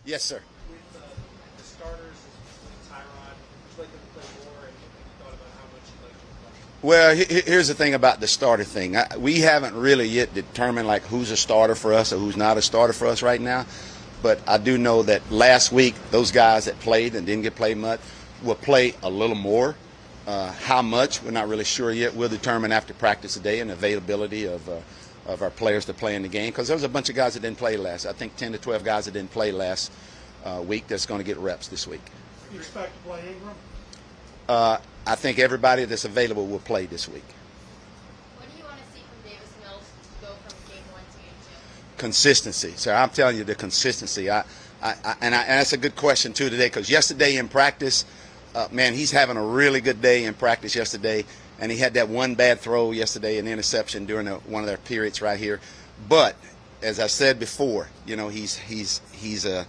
Yes, sir. With the starters, with Tyrod, would you like them to play more, and have you thought about how much you'd like them to play? Well, here's the thing about the starter thing. We haven't really yet determined like who's a starter for us or who's not a starter for us right now. But I do know that last week those guys that played and didn't get played much will play a little more. How much, we're not really sure yet. We'll determine after practice today and availability of our players to play in the game, because there was a bunch of guys that didn't play last. I think 10 to 12 guys that didn't play last week that's going to get reps this week. You expect to play Ingram? I think everybody that's available will play this week. What do you want to see from Davis Mills to go from game 1 to game 2? Consistency. So I'm telling you, the consistency. And that's a good question too today, because yesterday in practice, man, he's having a really good day in practice yesterday, and he had that one bad throw yesterday, an interception during one of their periods right here. But as I said before, you know, he's a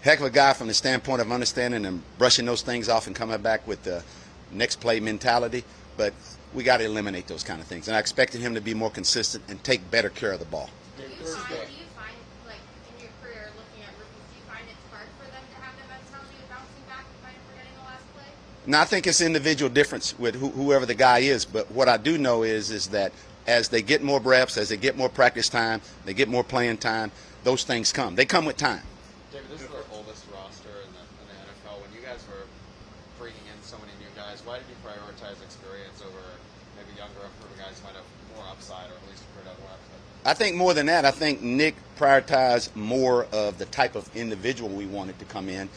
heck of a guy from the standpoint of understanding and brushing those things off and coming back with the next play mentality. But we got to eliminate those kind of things, and I expected him to be more consistent and take better care of the ball. Do you find, like, in your career, looking at rookies, do you find it's hard for them to have the mentality of bouncing back and forgetting the last play? Now, I think it's individual difference with whoever the guy is, but what I do know is that as they get more reps, as they get more practice time, they get more playing time, those things come. They come with time. David, this is our oldest roster in the NFL. When you guys were bringing in so many new guys, why did you prioritize experience over maybe younger, improving guys who might have more upside, or at least a other upside? I think more than that, I think Nick prioritized more of the type of individual we wanted to come in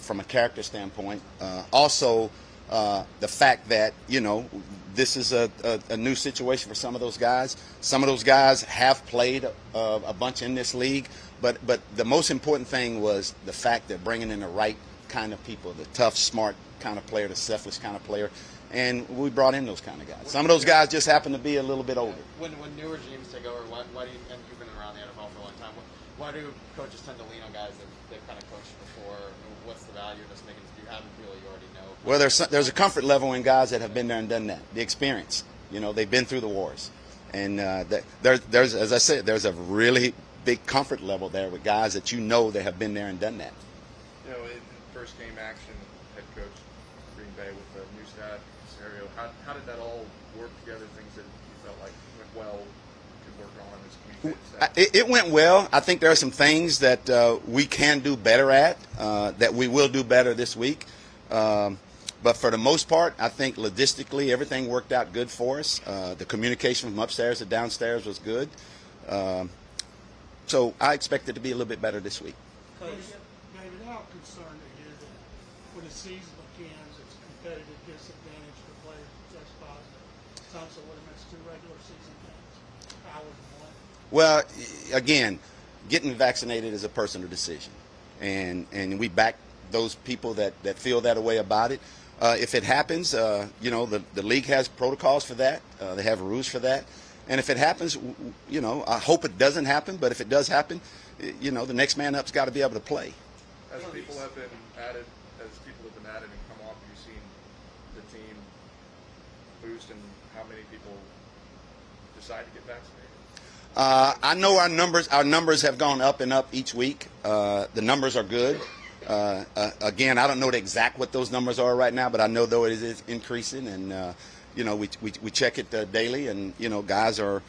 from a character standpoint. Also, the fact that, you know, this is a new situation for some of those guys. Some of those guys have played a bunch in this league, but the most important thing was the fact that bringing in the right kind of people, the tough, smart kind of player, the selfless kind of player, and we brought in those kind of guys. Some of those guys just happen to be a little bit older. When new regimes take over, why do you, and you've been around the NFL for a long time, why do coaches tend to lean on guys that they've kind of coached before? What's the value of just making, if you haven't really already know? Well, there's a comfort level in guys that have been there and done that. The experience, you know, they've been through the wars, and there's, as I said, there's a really big comfort level there with guys that you know they have been there and done that. You know, in first game action, head coach Green Bay with the new staff scenario, how did that all work together? Things that you felt like went well, could work on as communicated staff? It went well. I think there are some things that we can do better at, that we will do better this week. But for the most part, I think logistically everything worked out good for us. The communication from upstairs to downstairs was good. So I expect it to be a little bit better this week. David, how concerned are you that when the season begins, it's a competitive disadvantage for players to test positive? Some say, what if it's 2 regular season games, hours and 1? Well, again, getting vaccinated is a personal decision, and we back those people that feel that way about it. If it happens, you know, the league has protocols for that. They have rules for that. And if it happens, you know, I hope it doesn't happen, but if it does happen, you know, the next man up's got to be able to play. As people have been added and come off, you've seen the team boost, and how many people decide to get vaccinated? I know our numbers have gone up and up each week. The numbers are good. Again, I don't know the exact what those numbers are right now, but I know though it is increasing, and you know, we check it daily, and you know, guys are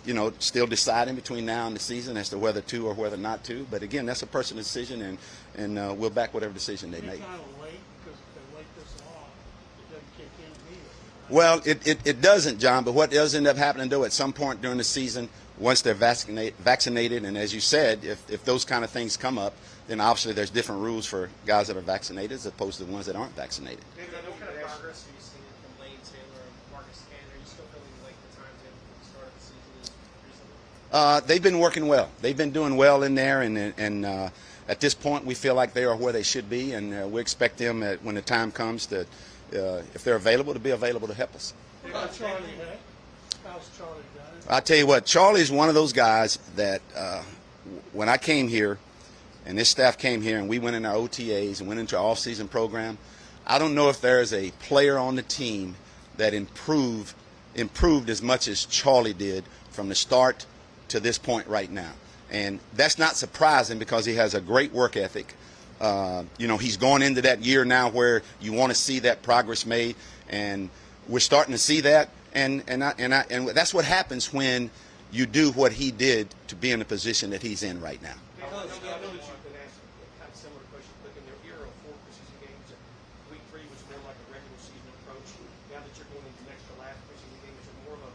you know, still deciding between now and the season as to whether to or whether not to. But again, that's a personal decision, and we'll back whatever decision they make. Kind of late, because if they wait this long, it doesn't kick in immediately. Well, it doesn't, John. But what does end up happening though, at some point during the season, once they're vaccinated, and as you said, if those kind of things come up, then obviously there's different rules for guys that are vaccinated as opposed to the ones that aren't vaccinated. David, what kind of progress have you seen from Lane Taylor and Marcus Cannon? Are you still feeling like the timetable for the start of the season is reasonable? They've been working well. They've been doing well in there, and at this point we feel like they are where they should be, and we expect them when the time comes to, if they're available, to be available to help us. What about Charlie Hay? How's Charlie done? I tell you what, Charlie's one of those guys that when I came here, and this staff came here, and we went in our OTAs and went into our off-season program, I don't know if there's a player on the team that improved as much as Charlie did from the start to this point right now. And that's not surprising because he has a great work ethic. He's going into that year now where you want to see that progress made, and we're starting to see that. And that's what happens when you do what he did to be in the position that he's in right now. I know that you've been asked kind of similar questions, but in their era of 4 preseason games, week 3 was more like a regular season approach. Now that you're going into the next to last preseason game, is it more of a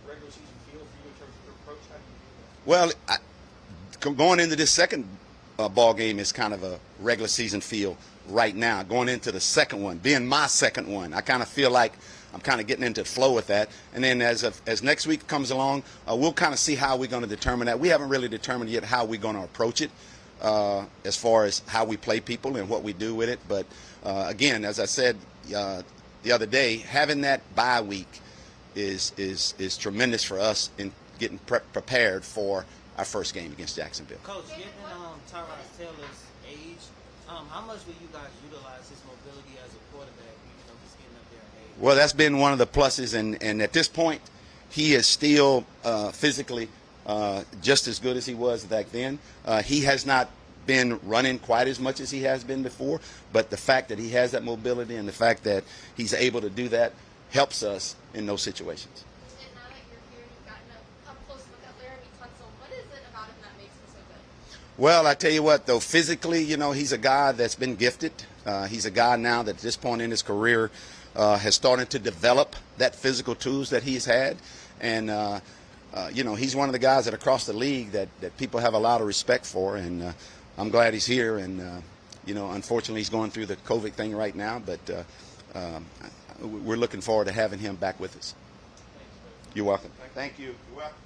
regular season feel for you in terms of your approach? How do you do that? Well, going into this second ball game is kind of a regular season feel right now. Going into the second one, being my second one, I kind of feel like I'm kind of getting into the flow with that. And then as next week comes along, we'll kind of see how we're going to determine that. We haven't really determined yet how we're going to approach it as far as how we play people and what we do with it. But again, as I said the other day, having that bye week is tremendous for us in getting prepared for our first game against Jacksonville. Coach, given Tyrod Taylor's age, how much will you guys utilize his mobility as a quarterback, just getting up there in age? Well, that's been one of the pluses, and at this point, he is still physically just as good as he was back then. He has not been running quite as much as he has been before, but the fact that he has that mobility and the fact that he's able to do that helps us in those situations. And now that you're here, you've gotten up close look at Laramie Tunsil. What is it about him that makes him so good? Well, I tell you what, though, physically, he's a guy that's been gifted. He's a guy now that at this point in his career has started to develop that physical tools that he's had. And, he's one of the guys that across the league that people have a lot of respect for. And I'm glad he's here. And, unfortunately, he's going through the COVID thing right now. But we're looking forward to having him back with us. You're welcome. Thank you. You're welcome.